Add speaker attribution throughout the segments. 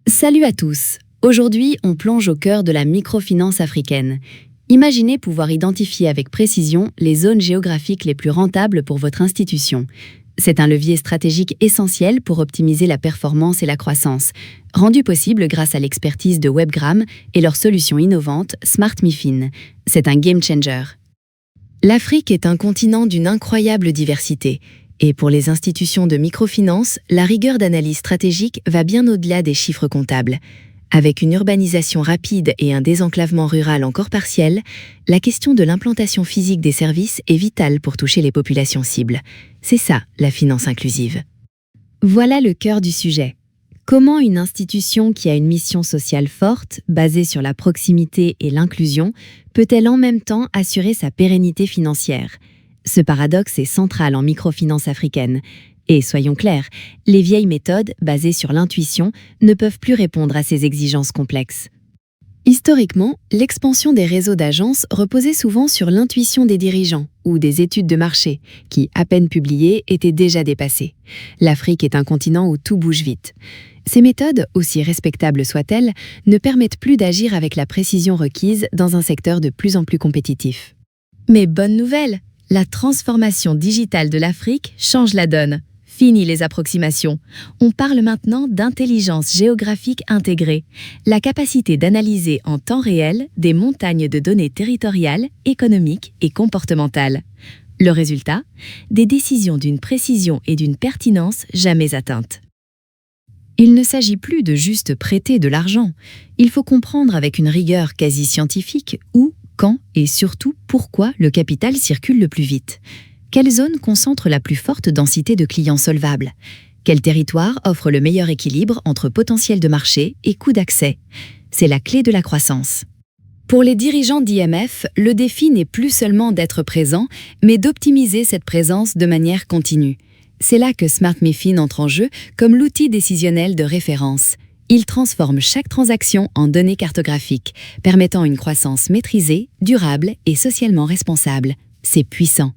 Speaker 1: Salut à tous! Aujourd'hui, on plonge au cœur de la microfinance africaine. Imaginez pouvoir identifier avec précision les zones géographiques les plus rentables pour votre institution. C'est un levier stratégique essentiel pour optimiser la performance et la croissance, rendu possible grâce à l'expertise de Webgram et leur solution innovante Smart MiFin. C'est un game changer. L'Afrique est un continent d'une incroyable diversité. Et pour les institutions de microfinance, la rigueur d'analyse stratégique va bien au-delà des chiffres comptables. Avec une urbanisation rapide et un désenclavement rural encore partiel, la question de l'implantation physique des services est vitale pour toucher les populations cibles. C'est ça, la finance inclusive. Voilà le cœur du sujet. Comment une institution qui a une mission sociale forte, basée sur la proximité et l'inclusion, peut-elle en même temps assurer sa pérennité financière ? Ce paradoxe est central en microfinance africaine. Et soyons clairs, les vieilles méthodes, basées sur l'intuition, ne peuvent plus répondre à ces exigences complexes. Historiquement, l'expansion des réseaux d'agences reposait souvent sur l'intuition des dirigeants ou des études de marché, qui, à peine publiées, étaient déjà dépassées. L'Afrique est un continent où tout bouge vite. Ces méthodes, aussi respectables soient-elles, ne permettent plus d'agir avec la précision requise dans un secteur de plus en plus compétitif. Mais bonne nouvelle! La transformation digitale de l'Afrique change la donne. Fini les approximations. On parle maintenant d'intelligence géographique intégrée, la capacité d'analyser en temps réel des montagnes de données territoriales, économiques et comportementales. Le résultat ? Des décisions d'une précision et d'une pertinence jamais atteintes. Il ne s'agit plus de juste prêter de l'argent. Il faut comprendre avec une rigueur quasi scientifique où, quand et surtout pourquoi le capital circule le plus vite. Quelle zone concentre la plus forte densité de clients solvables? Quel territoire offre le meilleur équilibre entre potentiel de marché et coût d'accès? C'est la clé de la croissance. Pour les dirigeants d'IMF, le défi n'est plus seulement d'être présent, mais d'optimiser cette présence de manière continue. C'est là que Smart MiFin entre en jeu comme l'outil décisionnel de référence. Il transforme chaque transaction en données cartographiques, permettant une croissance maîtrisée, durable et socialement responsable. C'est puissant.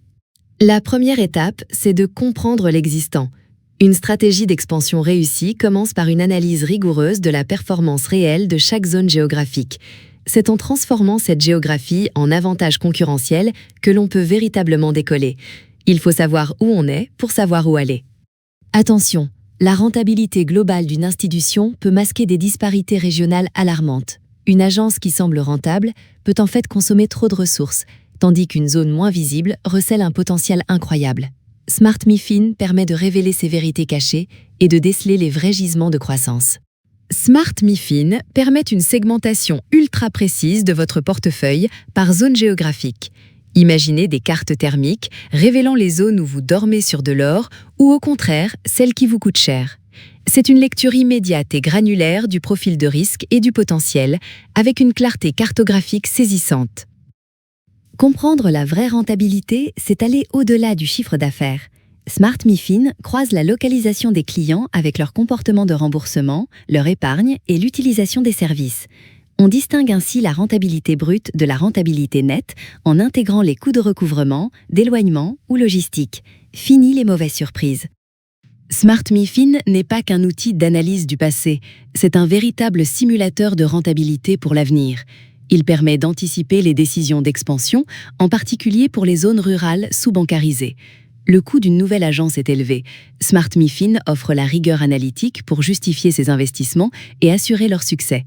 Speaker 1: La première étape, c'est de comprendre l'existant. Une stratégie d'expansion réussie commence par une analyse rigoureuse de la performance réelle de chaque zone géographique. C'est en transformant cette géographie en avantage concurrentiel que l'on peut véritablement décoller. Il faut savoir où on est pour savoir où aller. Attention! La rentabilité globale d'une institution peut masquer des disparités régionales alarmantes. Une agence qui semble rentable peut en fait consommer trop de ressources, tandis qu'une zone moins visible recèle un potentiel incroyable. Smart MiFin permet de révéler ces vérités cachées et de déceler les vrais gisements de croissance. Smart MiFin permet une segmentation ultra précise de votre portefeuille par zone géographique. Imaginez des cartes thermiques révélant les zones où vous dormez sur de l'or ou au contraire, celles qui vous coûtent cher. C'est une lecture immédiate et granulaire du profil de risque et du potentiel avec une clarté cartographique saisissante. Comprendre la vraie rentabilité, c'est aller au-delà du chiffre d'affaires. Smart MiFin croise la localisation des clients avec leur comportement de remboursement, leur épargne et l'utilisation des services. On distingue ainsi la rentabilité brute de la rentabilité nette en intégrant les coûts de recouvrement, d'éloignement ou logistique. Fini les mauvaises surprises. Smart MiFin n'est pas qu'un outil d'analyse du passé, c'est un véritable simulateur de rentabilité pour l'avenir. Il permet d'anticiper les décisions d'expansion, en particulier pour les zones rurales sous-bancarisées. Le coût d'une nouvelle agence est élevé. Smart MiFin offre la rigueur analytique pour justifier ses investissements et assurer leur succès.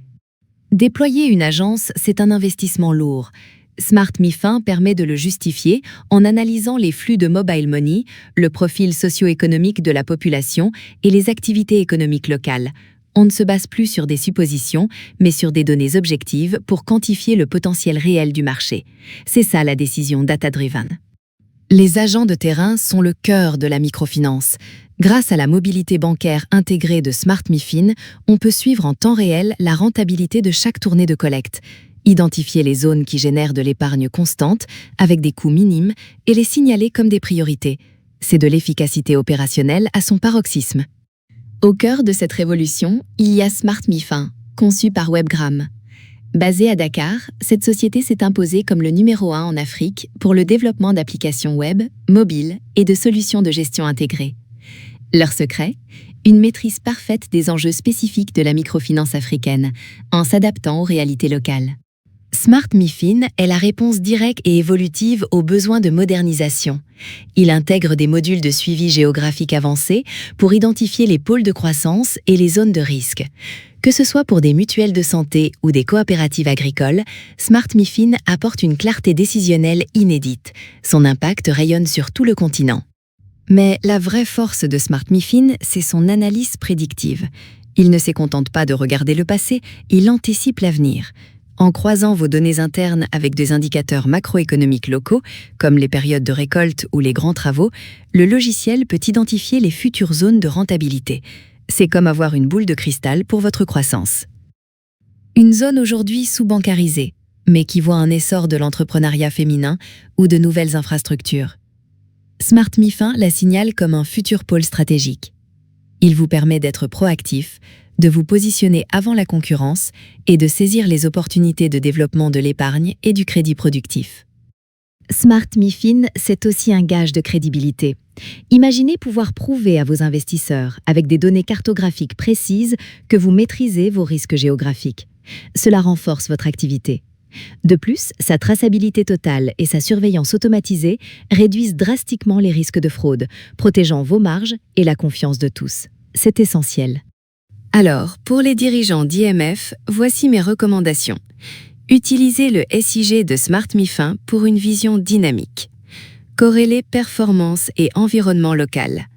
Speaker 1: Déployer une agence, c'est un investissement lourd. Smart MiFin permet de le justifier en analysant les flux de mobile money, le profil socio-économique de la population et les activités économiques locales. On ne se base plus sur des suppositions, mais sur des données objectives pour quantifier le potentiel réel du marché. C'est ça la décision data-driven. Les agents de terrain sont le cœur de la microfinance. Grâce à la mobilité bancaire intégrée de Smart MiFin, on peut suivre en temps réel la rentabilité de chaque tournée de collecte, identifier les zones qui génèrent de l'épargne constante avec des coûts minimes et les signaler comme des priorités. C'est de l'efficacité opérationnelle à son paroxysme. Au cœur de cette révolution, il y a Smart MiFin, conçu par Webgram. Basée à Dakar, cette société s'est imposée comme le numéro 1 en Afrique pour le développement d'applications web, mobiles et de solutions de gestion intégrées. Leur secret ? Une maîtrise parfaite des enjeux spécifiques de la microfinance africaine, en s'adaptant aux réalités locales. Smart MiFin est la réponse directe et évolutive aux besoins de modernisation. Il intègre des modules de suivi géographique avancés pour identifier les pôles de croissance et les zones de risque. Que ce soit pour des mutuelles de santé ou des coopératives agricoles, Smart MiFin apporte une clarté décisionnelle inédite. Son impact rayonne sur tout le continent. Mais la vraie force de Smart MiFin, c'est son analyse prédictive. Il ne se contente pas de regarder le passé, il anticipe l'avenir. En croisant vos données internes avec des indicateurs macroéconomiques locaux, comme les périodes de récolte ou les grands travaux, le logiciel peut identifier les futures zones de rentabilité. C'est comme avoir une boule de cristal pour votre croissance. Une zone aujourd'hui sous-bancarisée, mais qui voit un essor de l'entrepreneuriat féminin ou de nouvelles infrastructures. Smart MiFin la signale comme un futur pôle stratégique. Il vous permet d'être proactif, de vous positionner avant la concurrence et de saisir les opportunités de développement de l'épargne et du crédit productif. Smart MiFin, c'est aussi un gage de crédibilité. Imaginez pouvoir prouver à vos investisseurs, avec des données cartographiques précises, que vous maîtrisez vos risques géographiques. Cela renforce votre activité. De plus, sa traçabilité totale et sa surveillance automatisée réduisent drastiquement les risques de fraude, protégeant vos marges et la confiance de tous. C'est essentiel. Alors, pour les dirigeants d'IMF, voici mes recommandations. Utilisez le SIG de Smart MiFin pour une vision dynamique. Corrélez performance et environnement local.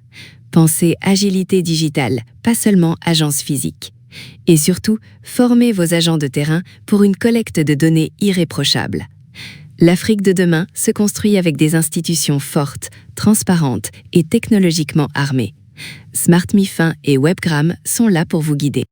Speaker 1: Pensez agilité digitale, pas seulement agence physique. Et surtout, formez vos agents de terrain pour une collecte de données irréprochable. L'Afrique de demain se construit avec des institutions fortes, transparentes et technologiquement armées. Smart MiFin et Webgram sont là pour vous guider.